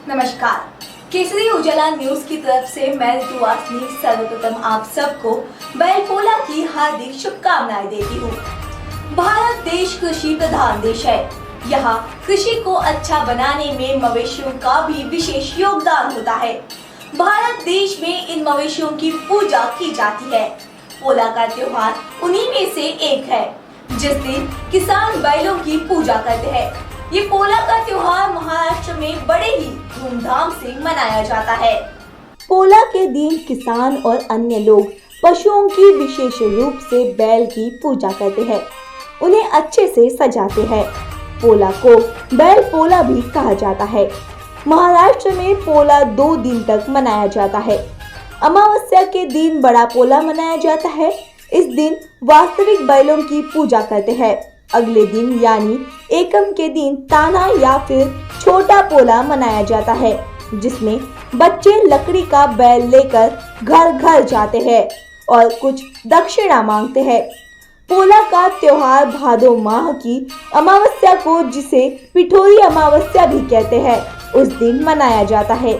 नमस्कार, केसरी उजाला न्यूज की तरफ से मैं ऋतु वासनी सर्वप्रथम आप सबको बैलपोला की हार्दिक शुभकामनाएं देती हूँ। भारत देश कृषि प्रधान देश है। यहाँ कृषि को अच्छा बनाने में मवेशियों का भी विशेष योगदान होता है। भारत देश में इन मवेशियों की पूजा की जाती है। पोला का त्योहार उन्हीं में से एक है, जिस दिन किसान बैलों की पूजा करते हैं। ये पोला का त्योहार महाराष्ट्र में बड़े ही धूमधाम से मनाया जाता है। पोला के दिन किसान और अन्य लोग पशुओं की विशेष रूप से बैल की पूजा करते हैं, उन्हें अच्छे से सजाते हैं। पोला को बैल पोला भी कहा जाता है। महाराष्ट्र में पोला 2 दिन तक मनाया जाता है। अमावस्या के दिन बड़ा पोला मनाया जाता है। इस दिन वास्तविक बैलों की पूजा करते हैं। अगले दिन यानी एकम के दिन ताना या फिर छोटा पोला मनाया जाता है, जिसमें बच्चे लकड़ी का बैल लेकर घर घर जाते हैं और कुछ दक्षिणा मांगते हैं। पोला का त्योहार भादो माह की अमावस्या को, जिसे पिठोरी अमावस्या भी कहते हैं, उस दिन मनाया जाता है।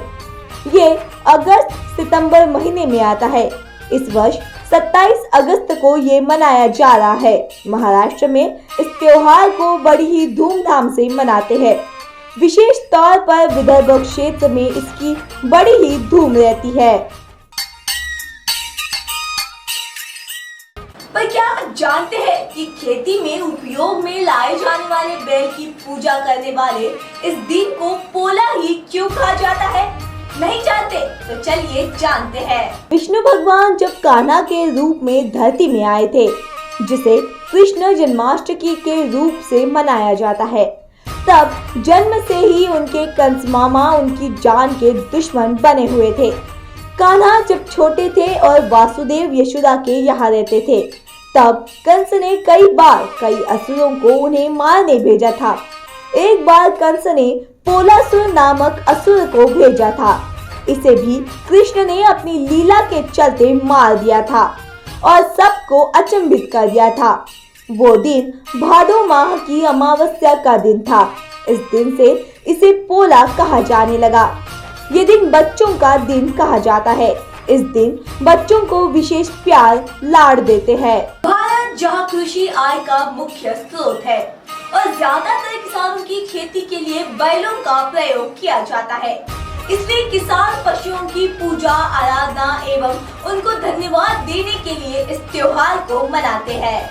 ये अगस्त सितंबर महीने में आता है। इस वर्ष 27 अगस्त को ये मनाया जा रहा है। महाराष्ट्र में इस त्योहार को बड़ी ही धूमधाम से मनाते हैं। विशेष तौर पर विदर्भ क्षेत्र में इसकी बड़ी ही धूम रहती है। पर क्या आप जानते हैं कि खेती में उपयोग में लाए जाने वाले बैल की पूजा करने वाले इस दिन को पोला ही क्यों कहा जाता है? नहीं जानते तो चलिए जानते हैं। विष्णु भगवान जब कान्हा के रूप में धरती में आए थे, जिसे कृष्ण जन्माष्टमी के रूप से मनाया जाता है, तब जन्म से ही उनके कंस मामा उनकी जान के दुश्मन बने हुए थे। कान्हा जब छोटे थे और वासुदेव यशोदा के यहाँ रहते थे, तब कंस ने कई बार कई असुरों को उन्हें मारने भेजा था। एक बार कंस ने पोलासुर नामक असुर को भेजा था। इसे भी कृष्ण ने अपनी लीला के चलते मार दिया था और सबको अचंभित कर दिया था। वो दिन भादो माह की अमावस्या का दिन था। इस दिन से इसे पोला कहा जाने लगा। ये दिन बच्चों का दिन कहा जाता है। इस दिन बच्चों को विशेष प्यार लाड़ देते हैं। भारत जहाँ कृषि आय का मुख्य स्रोत है और ज्यादातर किसानों की खेती के लिए बैलों का प्रयोग किया जाता है, इसलिए किसान पशुओं की पूजा आराधना एवं उनको धन्यवाद देने के लिए इस त्योहार को मनाते हैं।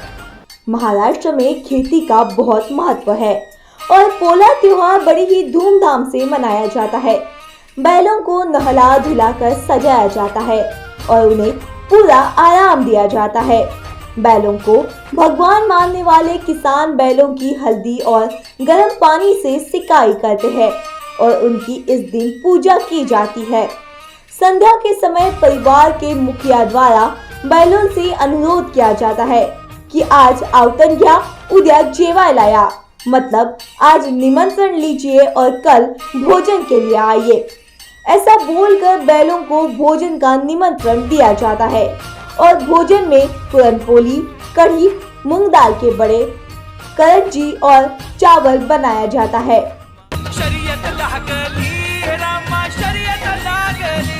महाराष्ट्र में खेती का बहुत महत्व है और पोला त्योहार बड़ी ही धूमधाम से मनाया जाता है। बैलों को नहला धुलाकर सजाया जाता है और उन्हें पूरा आराम दिया जाता है। बैलों को भगवान मानने वाले किसान बैलों की हल्दी और गर्म पानी से सिकाई करते हैं और उनकी इस दिन पूजा की जाती है। संध्या के समय परिवार के मुखिया द्वारा बैलों से अनुरोध किया जाता है कि आज आवतन घ्या, उद्या जेवायला या, मतलब आज निमंत्रण लीजिए और कल भोजन के लिए आइए। ऐसा बोलकर बैलों को भोजन का निमंत्रण दिया जाता है और भोजन में पुरनपोली, कढ़ी, मूंग दाल के बड़े, करंजी और चावल बनाया जाता है। शरीयत लागली रामा शरीयत लागली।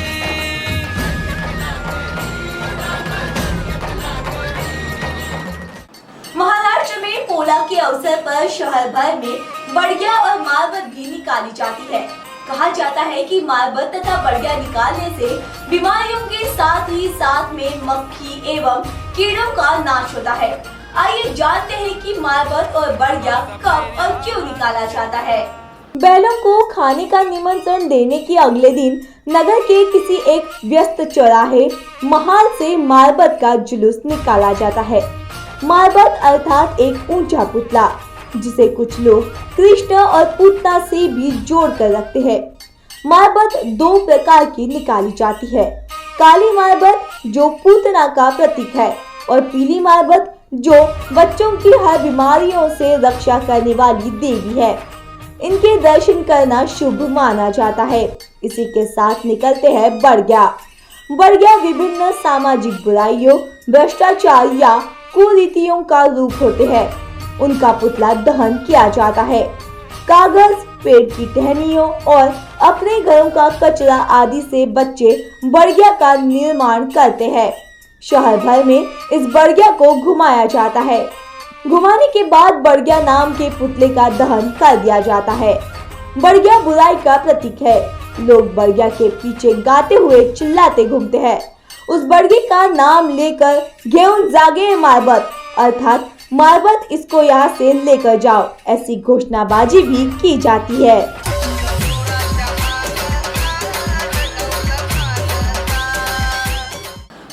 महाराष्ट्र में पोला के अवसर पर शहर भर में बड़िया और मारबत भी निकाली जाती है। कहा जाता है कि मारबत तथा बड़िया निकालने से बीमारियों के साथ ही साथ में मक्खी एवं कीड़ों का नाश होता है। आइए जानते हैं कि मारबत और बड़िया कब और क्यों निकाला जाता है। बैलों को खाने का निमंत्रण देने के अगले दिन नगर के किसी एक व्यस्त चौराहे महाल से मारबत का जुलूस निकाला जाता है। मारबत अर्थात एक ऊंचा पुतला, जिसे कुछ लोग कृष्ण और पूतना से भी जोड़ कर रखते हैं। मारबत 2 प्रकार की निकाली जाती है। काली मारबत जो पूतना का प्रतीक है और पीली मारबत जो बच्चों की हर बीमारियों से रक्षा करने वाली देवी है। इनके दर्शन करना शुभ माना जाता है। इसी के साथ निकलते हैं बड़िया। बड़िया विभिन्न सामाजिक बुराइयों, भ्रष्टाचार या कुरीतियों का रूप होते हैं। उनका पुतला दहन किया जाता है। कागज, पेड़ की टहनियों और अपने घरों का कचरा आदि से बच्चे बड़गिया का निर्माण करते हैं। शहर भर में इस बड़गिया को घुमाया जाता है। घुमाने के बाद बड़गिया नाम के पुतले का दहन कर दिया जाता है। बड़गिया बुराई का प्रतीक है। लोग बड़गिया के पीछे गाते हुए चिल्लाते घूमते हैं। उस बड़गे का नाम लेकर घेउन जागे मारबत अर्थात मारबत इसको यहाँ से लेकर जाओ, ऐसी घोषणाबाजी भी की जाती है।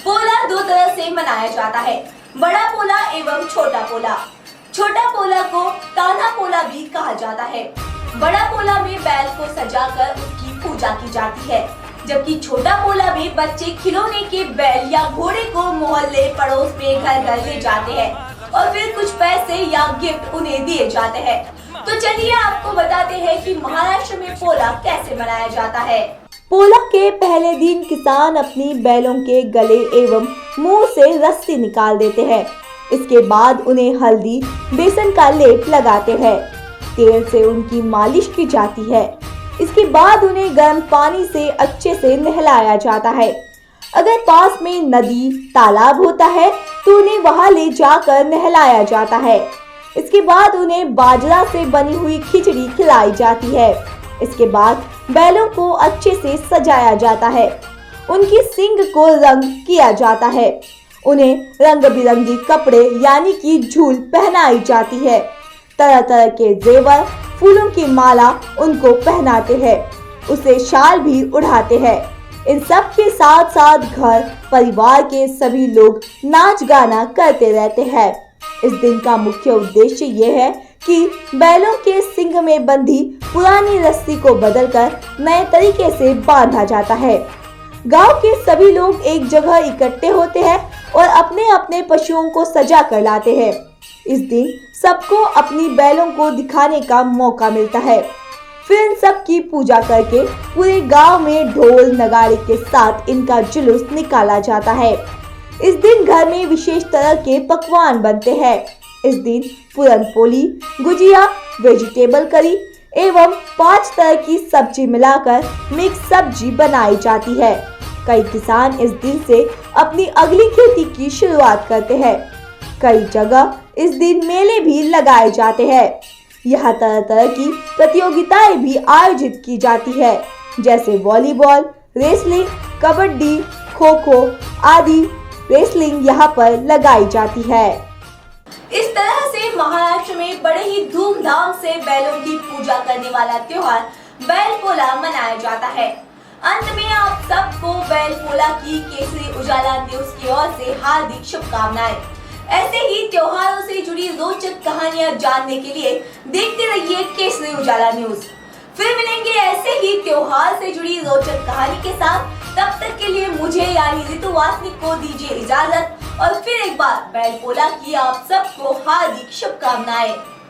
पोला दो तरह से मनाया जाता है, बड़ा पोला एवं छोटा पोला। छोटा पोला को कान्हा पोला भी कहा जाता है। बड़ा पोला में बैल को सजाकर उसकी पूजा की जाती है, जबकि छोटा पोला में बच्चे खिलौने के बैल या घोड़े को मोहल्ले पड़ोस में घर घर ले जाते हैं और फिर कुछ पैसे या गिफ्ट उन्हें दिए जाते हैं। तो चलिए आपको बताते हैं कि महाराष्ट्र में पोला कैसे मनाया जाता है। पोला के पहले दिन किसान अपनी बैलों के गले एवं मुंह से रस्सी निकाल देते हैं। इसके बाद उन्हें हल्दी, बेसन का लेप लगाते हैं। तेल से उनकी मालिश की जाती है। इसके बाद उन्हें गर्म पानी से अच्छे से नहलाया जाता है। अगर पास में नदी, तालाब होता है तो उन्हें वहां ले जाकर नहलाया जाता है। इसके बाद उन्हें बाजरा से बनी हुई खिचड़ी खिलाई जाती है। इसके बाद बैलों को अच्छे से सजाया जाता है। उनकी सींग को रंग किया जाता है। उन्हें रंग बिरंगी कपड़े यानी कि झूल पहनाई जाती है। तरह तरह के जेवर, फूलों की माला उनको पहनाते हैं। उसे शाल भी उड़ाते हैं। इन सब के साथ साथ घर परिवार के सभी लोग नाच गाना करते रहते हैं। इस दिन का मुख्य उद्देश्य ये है कि बैलों के सींग में बंधी पुरानी रस्सी को बदलकर नए तरीके से बांधा जाता है। गांव के सभी लोग एक जगह इकट्ठे होते हैं और अपने अपने पशुओं को सजा कर लाते हैं। इस दिन सबको अपनी बैलों को दिखाने का मौका मिलता है। फिर इन सब की पूजा करके पूरे गांव में ढोल नगाड़े के साथ इनका जुलूस निकाला जाता है। इस दिन घर में विशेष तरह के पकवान बनते हैं। इस दिन पूरन पोली, गुजिया, वेजिटेबल करी एवं 5 तरह की सब्जी मिलाकर मिक्स सब्जी बनाई जाती है। कई किसान इस दिन से अपनी अगली खेती की शुरुआत करते हैं। कई जगह इस दिन मेले भी लगाए जाते हैं। यहाँ तरह तरह की प्रतियोगिताएं भी आयोजित की जाती है, जैसे वॉलीबॉल, रेसलिंग, कबड्डी, खो खो आदि रेसलिंग यहाँ पर लगाई जाती है। इस तरह से महाराष्ट्र में बड़े ही धूमधाम से बैलों की पूजा करने वाला त्योहार बैल पोला मनाया जाता है। अंत में आप सबको बैल पोला की केसरी उजाला न्यूज की ओर से हार्दिक शुभकामनाएं। ऐसे ही त्योहारों से जुड़ी रोचक कहानियां जानने के लिए देखते रहिए केसरी उजाला न्यूज। फिर मिलेंगे ऐसे ही त्योहार से जुड़ी रोचक कहानी के साथ। तब तक के लिए मुझे यानी ऋतु वासनिक को दीजिए इजाजत और फिर एक बार बैल पोला की आप सबको हार्दिक शुभकामनाएं।